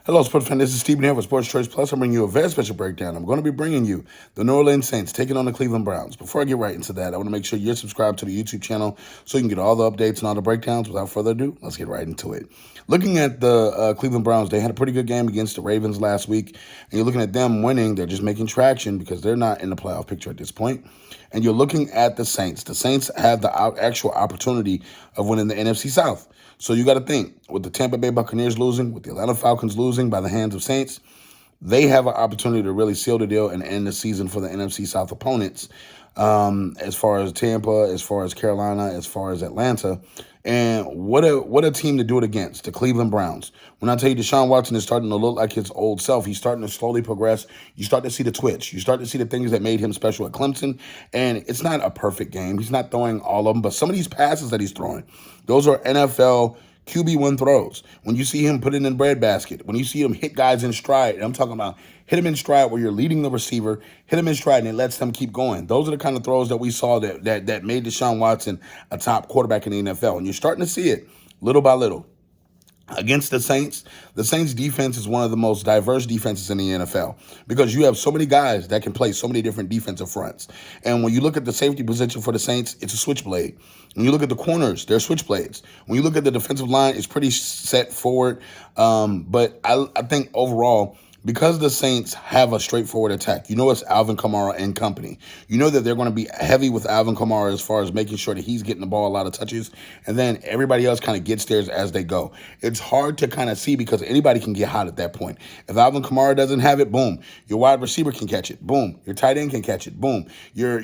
Hello, sports fan. This is Stephen here with Sports Choice Plus. I'm bringing you a very special breakdown. I'm going to be bringing you the New Orleans Saints taking on the Cleveland Browns. Before I get right into that, I want to make sure you're subscribed to the YouTube channel so you can get all the updates and all the breakdowns. Without further ado, let's get right into it. Looking at the Cleveland Browns, they had a pretty good game against the Ravens last week. And you're looking at them winning. They're just making traction because they're not in the playoff picture at this point. And you're looking at the Saints. The Saints have the actual opportunity of winning the NFC South. So you got to think, with the Tampa Bay Buccaneers losing, with the Atlanta Falcons losing by the hands of Saints, they have an opportunity to really seal the deal and end the season for the NFC South opponents, as far as Tampa, as far as Carolina, as far as Atlanta. And what a team to do it against, the Cleveland Browns. When I tell you Deshaun Watson is starting to look like his old self, he's starting to slowly progress. You start to see the twitch. You start to see the things that made him special at Clemson. And it's not a perfect game. He's not throwing all of them, but some of these passes that he's throwing, those are NFL QB1 throws. When you see him put it in the breadbasket, when you see him hit guys in stride, and I'm talking about hit him in stride where you're leading the receiver, hit him in stride and it lets them keep going. Those are the kind of throws that we saw that made Deshaun Watson a top quarterback in the NFL. And you're starting to see it little by little. Against the Saints defense is one of the most diverse defenses in the NFL because you have so many guys that can play so many different defensive fronts. And when you look at the safety position for the Saints, it's a switchblade. When you look at the corners, they're switchblades. When you look at the defensive line, it's pretty set forward. But I think overall, because the Saints have a straightforward attack, you know it's Alvin Kamara and company. You know that they're going to be heavy with Alvin Kamara as far as making sure that he's getting the ball a lot of touches, and then everybody else kind of gets theirs as they go. It's hard to kind of see because anybody can get hot at that point. If Alvin Kamara doesn't have it, boom, your wide receiver can catch it. Boom, your tight end can catch it. Boom, your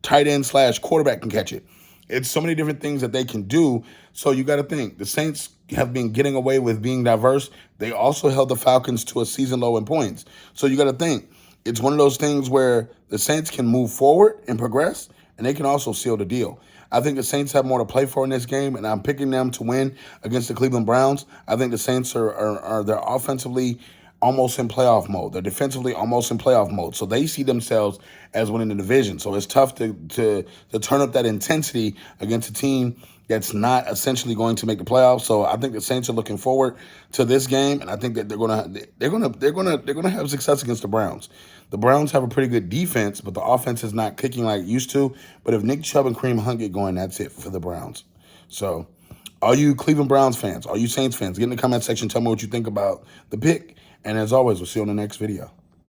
tight end / quarterback can catch it. It's so many different things that they can do. So you got to think the Saints have been getting away with being diverse. They also held the Falcons to a season low in points. So you got to think it's one of those things where the Saints can move forward and progress, and they can also seal the deal. I think the Saints have more to play for in this game, and I'm picking them to win against the Cleveland Browns. I think the Saints they're offensively almost in playoff mode. They're defensively almost in playoff mode. So they see themselves as winning the division. So it's tough to turn up that intensity against a team that's not essentially going to make the playoffs. So I think the Saints are looking forward to this game, and I think that they're gonna have success against the Browns. The Browns have a pretty good defense, but the offense is not kicking like it used to. But if Nick Chubb and Kareem Hunt get going, that's it for the Browns. So all you Cleveland Browns fans, all you Saints fans, get in the comment section, tell me what you think about the pick. And as always, we'll see you on the next video.